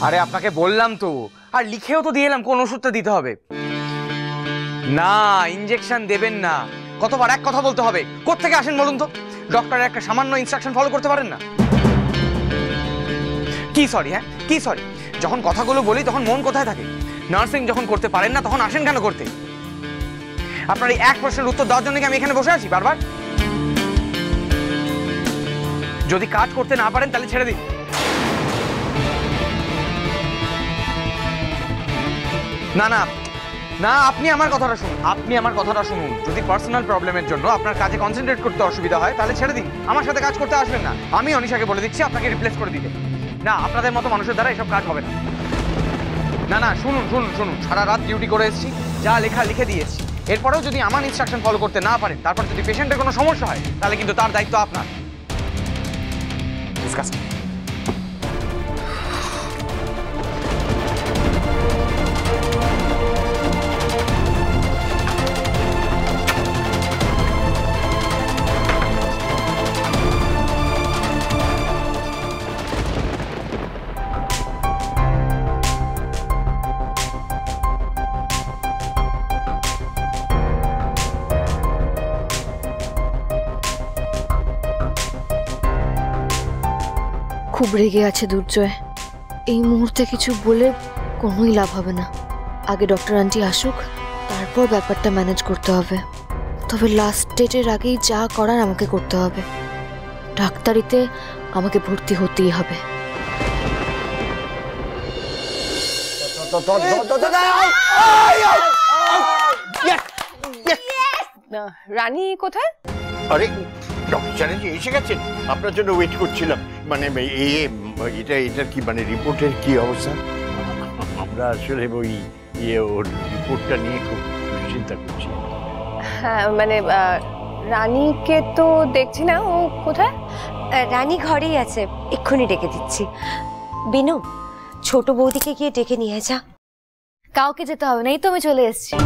আরে আপনাকে বললাম তো, আর লিখেও তো দিয়ে এলাম কোন ওষুধটা দিতে হবে। না, ইনজেকশন দেবেন না। কতবার এক কথা বলতে হবে? কোত্থেকে আসেন বলুন তো? ডক্টরের একটা সামান্য ইনস্ট্রাকশন ফলো করতে পারেন না? কি সরি? হ্যাঁ কি সরি? যখন কথাগুলো বলি তখন মন কোথায় থাকে? নার্সিং যখন করতে পারেন না তখন আসেন কেন করতে? আপনার এই এক প্রশ্নের উত্তর দেওয়ার জন্য কি আমি এখানে বসে আছি বারবার? যদি কাজ করতে না পারেন তাহলে ছেড়ে দিন। না না না, আপনি আমার কথাটা শুনুন, আপনি আমার কথাটা শুনুন। যদি পার্সোনাল প্রবলেমের জন্য আপনার কাজে কনসেন্ট্রেট করতে অসুবিধা হয় তাহলে ছেড়ে দিন, আমার সাথে কাজ করতে আসবেন না। আমি অনিশাকে বলে দিচ্ছি আপনাকে রিপ্লেস করে দিতে। না, আপনাদের মতো মানুষের দ্বারা এসব কাজ হবে না। না না, শুনুন শুনুন শুনুন, সারা রাত ডিউটি করে এসেছি, যা লেখা লিখে দিয়েছি। এরপরেও যদি আমার ইনস্ট্রাকশন ফলো করতে না পারেন, তারপর যদি পেশেন্টের কোনো সমস্যা হয়, তাহলে কিন্তু তার দায়িত্ব আপনার। ডিসকাসিং। খুব রেগে আছে দুর্জয়। এই মুহূর্তে কিছু বলে কোনোই লাভ হবে না। আগে ডক্টর আন্টি আসুক, তারপর ব্যাপারটা ম্যানেজ করতে হবে। তবে লাস্ট ডেটের আগেই যা করার আমাকে করতে হবে। ডাক্তারিতে আমাকে ভর্তি হতেই হবে। রানী কোথায়? আরে ডক্টর চ্যাটার্জি এসে গেছেন, আপনার জন্য ওয়েট করছিলাম। মানে এটার কি মানে রিপোর্টের কি অবস্থা? আমরা আসলে ওই ওর রিপোর্টটা নিয়ে খুব চিন্তা করছি। হ্যাঁ মানে রানীকে তো দেখছি না, ও কোথায়? রানী ঘরেই আছে, এক্ষুনি ডেকে দিচ্ছি। বিনু, ছোট বৌদিকে গিয়ে ডেকে নিয়ে যা। কাউকে যেতে হবে না, এই তো আমি চলে এসেছি।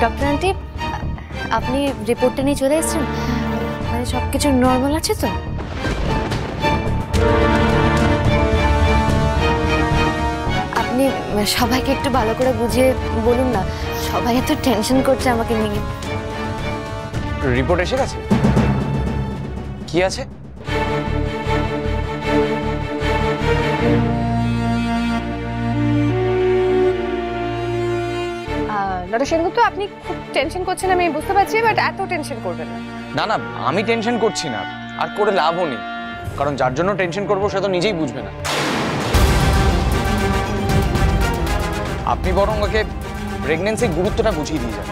ডক্টর আন্টি, আপনি রিপোর্টটা নিয়ে চলে এসেছেন? মানে সবকিছু নর্মাল আছে তো? আপনি সবাইকে একটু ভালো করে বুঝিয়ে বলুন না, সবাই এত টেনশন করছে আমাকে নিয়ে। রিপোর্ট এসে গেছে? কি আছে? ডক্টর সেনগুপ্ত, আপনি খুব টেনশন করছেন আমি বুঝতে পারছি, বাট এত টেনশন করবেন না। না না, আমি টেনশন করছি না, আর করে লাভও নেই, কারণ যার জন্য টেনশন করবো সে তো নিজেই বুঝবে না। আপনি বরং ওকে প্রেগন্যান্সির গুরুত্বটা বুঝিয়ে দিয়ে যান।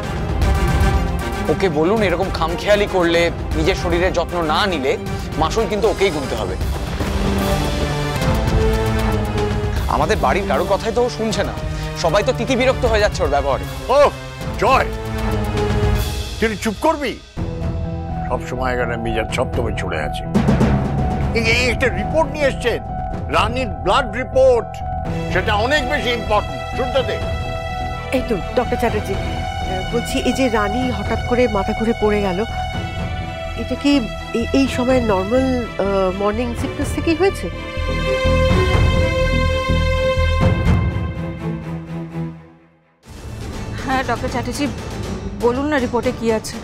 ওকে বলুন এরকম খামখেয়ালি করলে, নিজের শরীরের যত্ন না নিলে মাসুল কিন্তু ওকেই গুনতে হবে। আমাদের বাড়ির কারো কথাই তো ও শুনছে না, সবাই তো তিতি বিরক্ত হয়ে যাচ্ছে ওর ব্যবহারে। ও জয়, তুই চুপ করবি? সবসময় এখানে মিজাজ সপ্তমে চলে আছে। এই একটা রিপোর্ট নিয়ে এসছেন, রানীর ব্লাড রিপোর্ট, সেটা অনেক বেশি ইম্পর্টেন্ট। শুনতে দে। এই তো ডক্টর চ্যাটার্জি, বলছি এই যে রানী হঠাৎ করে মাথা ঘুরে পড়ে গেল, এটা কি এই সময় নর্মাল মর্নিং সিকনেস থেকেই হয়েছে? হ্যাঁ ডক্টর চ্যাটার্জি, বলুন না রিপোর্টে কি আছে।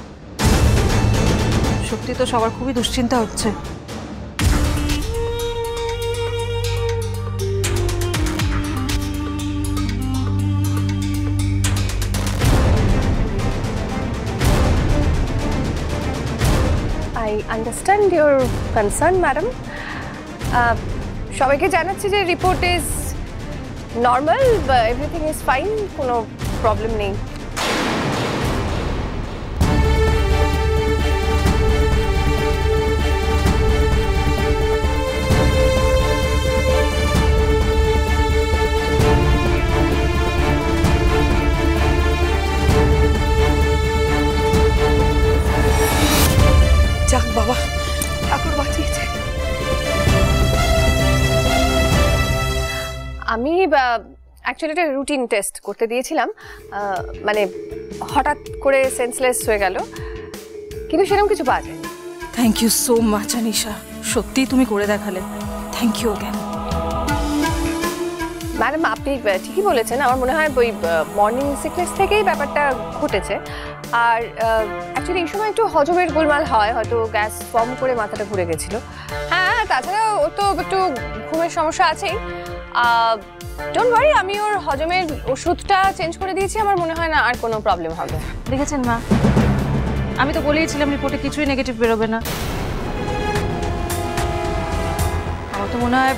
সত্যি তো সবার খুবই দুশ্চিন্তা হচ্ছে। I understand your concern madam. সবাইকে জানাচ্ছি যে report is normal, everything is fine, কোনো প্রবলেম নেই। যাক বাবা, ঠাকুর বাঁচিয়েছে। আমি অ্যাকচুয়ালি এটা রুটিন টেস্ট করতে দিয়েছিলাম, মানে হঠাৎ করে সেন্সলেস হয়ে গেল, কিন্তু সেরকম কিছু পাওয়া যায়নি। Thank you so much Anisha, সত্যিই তুমি করে দেখালে, থ্যাংক ইউ অ্যাগেন। ম্যাডাম আপনি ঠিকই বলেছেন, আমার মনে হয় ওই মর্নিং সিকনেস থেকেই ব্যাপারটা ঘটেছে। আর অ্যাকচুয়ালি এই সময় একটু হজমের গোলমাল হয়, হয়তো গ্যাস ফর্ম করে মাথাটা ঘুরে গেছিল। হ্যাঁ, তাছাড়া ও তো একটু ঘুমের সমস্যা আছেই। ডোন্ট ওয়ারি, আমি ওর হজমের ওষুধটা চেঞ্জ করে দিয়েছি, আমার মনে হয় না আর কোনো প্রবলেম হবে। দেখেছেন মা, আমি তো বলেইছিলাম রিপোর্টে কিছুই নেগেটিভ বেরোবে না। আমার তো মনে হয়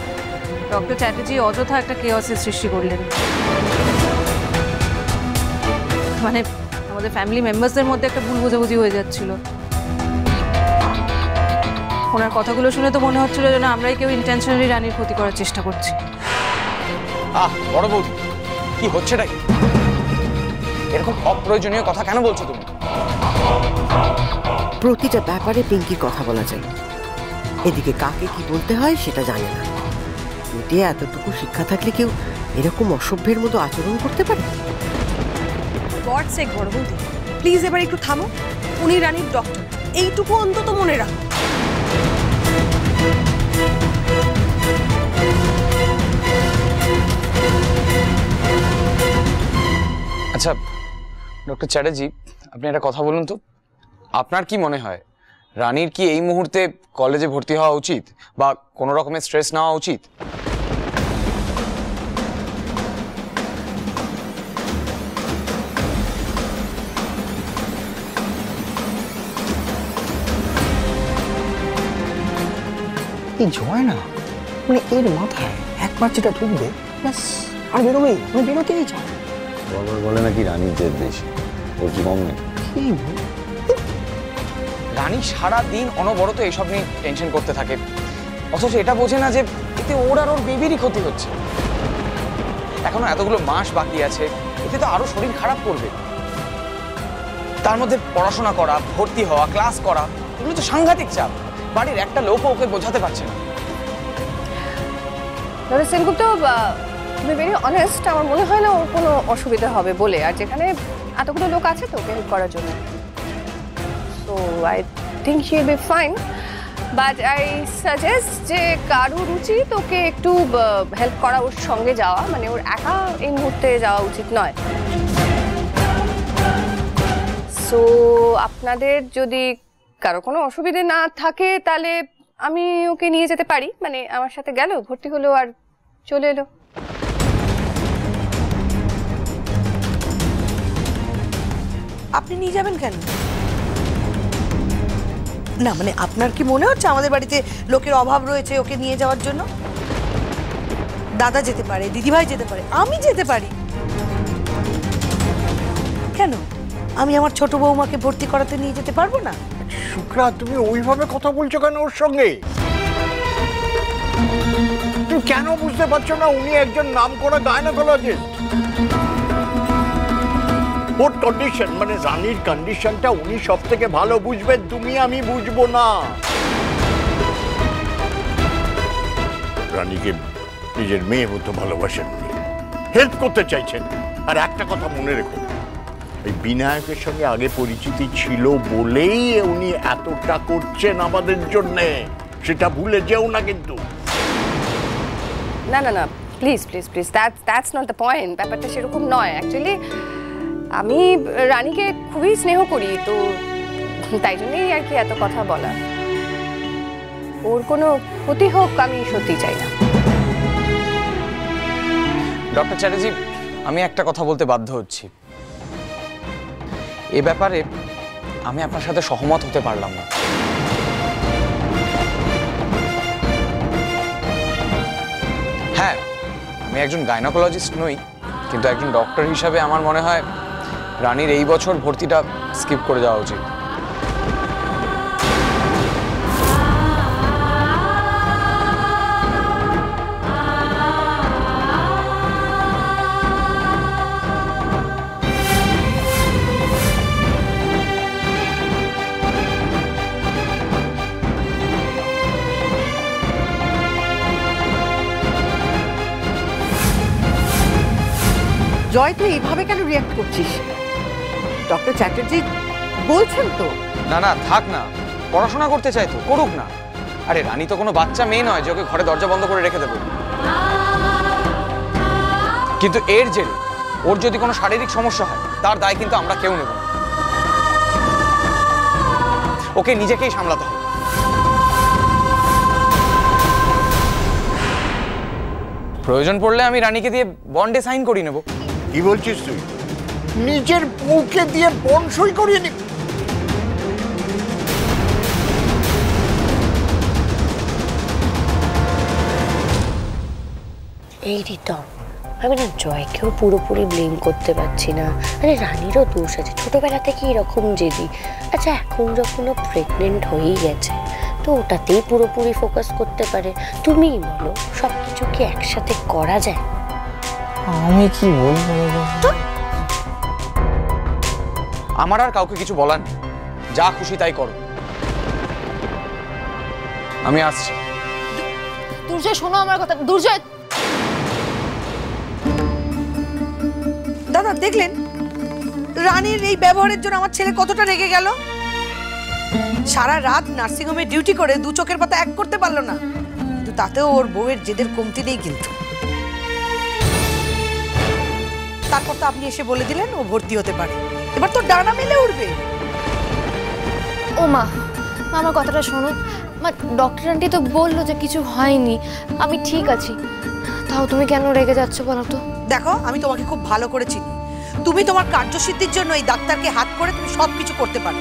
ডক্টর চ্যাটার্জি অযথা একটা কেওয়াসের সৃষ্টি করলেন। মানে আমাদের ফ্যামিলি মেম্বারসদের মধ্যে একটা ভুল বোঝাবুঝি হয়ে যাচ্ছিল। ওনার কথাগুলো শুনে তো মনে হচ্ছিল যেন আমরাই কেউ ইন্টেনশনালি রানীর ক্ষতি করার চেষ্টা করছি। বড় বৌদি, কি হচ্ছেটা কি? এরকম অপ্রয়োজনীয় কথা কেন বলছো তুমি? প্রতিটা ব্যাপারে পিঙ্কির কথা বলা যায়, এদিকে কাকে কি বলতে হয় সেটা জানে না। এতে এতটুকু শিক্ষা থাকলে কেউ এরকম অসভ্যের মতো আচরণ করতে পারে? গড সেক বড় বৌদি, প্লিজ এবার একটু থামো। উনি রানীর ডক্টর, এইটুকু অন্তত মনে রাখো। আচ্ছা ডক্টর চ্যাটার্জি, আপনি একটা কথা বলুন তো, আপনার কি মনে হয় রানীর কি এই মুহূর্তে কলেজে ভর্তি হওয়া উচিত বা কোনো রকমের স্ট্রেস নেওয়া উচিত? এই জয় না, মানে এর মাথায় একবার যেটা ঢুকবে ব্যাস আর বেরোবেই, মানে বেরোতেই চায়। বাবার বলে নাকি রানীর জেদ বেশি, ওর কি কম নেই? কি রানী সারা দিন অনবরত এইসব নিয়ে টেনশন করতে থাকে, অথচ এটা বোঝে না যে এতে ওর আর ওর বেবিরই ক্ষতি হচ্ছে। এখনো এতগুলো মাস বাকি আছে, এতে তো আরো শরীর খারাপ করবে। তার মধ্যে পড়াশোনা করা, ভর্তি হওয়া, ক্লাস করা, এগুলো তো সাংঘাতিক চাপ। বাড়ির একটা লোকও ওকে বোঝাতে পারছে না। দাদা সেনগুপ্ত, তুমি ভেরি অনেস্ট, আমার মনে হয় না ওর কোনো অসুবিধা হবে বলে, আর যেখানে এতগুলো লোক আছে তো ওকে হেল্প করার জন্য। So I think she will be fine, but I suggest যে কারুর উচিত ওকে একটু হেল্প করা, ওর সঙ্গে যাওয়া, মানে ওর একা এই মুহূর্তে যাওয়া উচিত নয়। সো আপনাদের যদি কারো কোনো অসুবিধে না থাকে তাহলে আমি ওকে নিয়ে যেতে পারি, মানে আমার সাথে গেল, ভর্তি হলো আর চলে এলো। আপনি নিয়ে যাবেন কেন? না মানে আপনার কি মনে হচ্ছে আমাদের বাড়িতে লোকের অভাব রয়েছে ওকে নিয়ে যাওয়ার জন্য? দাদা যেতে পারে, দিদিভাই যেতে পারে, আমি যেতে পারি কেন? আমি আমার ছোট বৌমাকে ভর্তি করাতে নিয়ে যেতে পারবো না? শুক্রা, তুমি ওইভাবে কথা বলছো কেন ওর সঙ্গে? তুমি কেন বুঝতে পারছো না উনি একজন নামকরা গাইনোকোলজিস্ট? ওর কন্ডিশন, মানে রানীর কন্ডিশনটা উনি সব থেকে ভালো বুঝবেন, তুমি আমি বুঝবো না। রানীকে নিজের মেয়ে মতো ভালোবাসেন, হেল্প করতে চাইছেন। আর একটা কথা মনে রেখো, এই বিনায়কের সঙ্গে আগে পরিচিতি ছিল বলেই উনি এতটা করছেন আমাদের জন্যে, সেটা ভুলে যেও না কিন্তু। না না না, please please please, that's not the point. ব্যাপারটা সেরকম নয়। অ্যাকচুয়ালি আমি রানীকে খুবই স্নেহ করি, তো তাই জন্যই আর কি এত কথা বলা। ওর কোনো ক্ষতি হোক আমি সত্যি চাই না। ডক্টর চ্যাটার্জি, আমি একটা কথা বলতে বাধ্য হচ্ছি। এ ব্যাপারে আমি আপনার সাথে সহমত হতে পারলাম না। হ্যাঁ, আমি একজন গাইনোকোলজিস্ট নই, কিন্তু একজন ডক্টর হিসাবে আমার মনে হয় রানীর এই বছর ভর্তিটা স্কিপ করে যাওয়া উচিত। জয় তুই এইভাবে কেন রিয়াক্ট করছিস? ডক্টর চ্যাটার্জি বলছেন তো। না না থাক না, পড়াশোনা করতে চাই তো করুক না। আরে রানী তো কোনো বাচ্চা মেয়ে নয় যে ওকে ঘরে দরজা বন্ধ করে রেখে দেবো। কিন্তু এর জেরে ওর যদি কোনো শারীরিক সমস্যা হয় তার দায় কিন্তু আমরা কেউ নেব না। ওকে নিজেকেই সামলাতে হবে। প্রয়োজন পড়লে আমি রানীকে দিয়ে বন্ডে সাইন করিয়ে নেব। কি বলছিস তুই? নিজের বউকে দিয়ে বন্ড সই করিয়ে নিবি? এই রিতম, আমি না জয়কেও পুরোপুরি ব্লেম করতে পারছি না। আরে রানীরও দোষ আছে, ছোটবেলা থেকে এরকম জেদি। আচ্ছা এখন যখন ও প্রেগনেন্ট হয়েই গেছে তো ওটাতেই পুরোপুরি ফোকাস করতে পারে। তুমিই বলো, সব কিছু কি একসাথে করা যায়? আমি কি বলবো? আমার আর কাউকে কিছু বলার নেই, যা খুশি তাই করো। আমি আসছি। দুর্জয় শোনো আমার কথা। দুর্জয়, দাদা দেখলেন রানীর এই ব্যবহারের জন্য আমার ছেলে কতটা রেগে গেল। সারা রাত নার্সিংহোমে ডিউটি করে দু চোখের পাতা এক করতে পারলো না, কিন্তু তাতেও ওর বউয়ের জেদের কমতি নেই। কিন্তু তারপর তো আপনি এসে বলে দিলেন ও ভর্তি হতে পারে। এবার তো ডানা মেলে উঠবে। ও মা, আমার কথাটা শোনো। মা, ডক্টর আন্টি তো বললো যে কিছু হয়নি, আমি ঠিক আছি। তাও তুমি কেন রেগে যাচ্ছ বলো তো? দেখো আমি তোমাকে খুব ভালো করে চিনি। তুমি তোমার কার্যসিদ্ধির জন্য এই ডাক্তারকে হাত করে তুমি সবকিছু করতে পারো।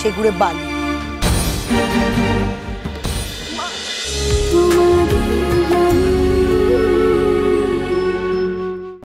সেগুলো বালি।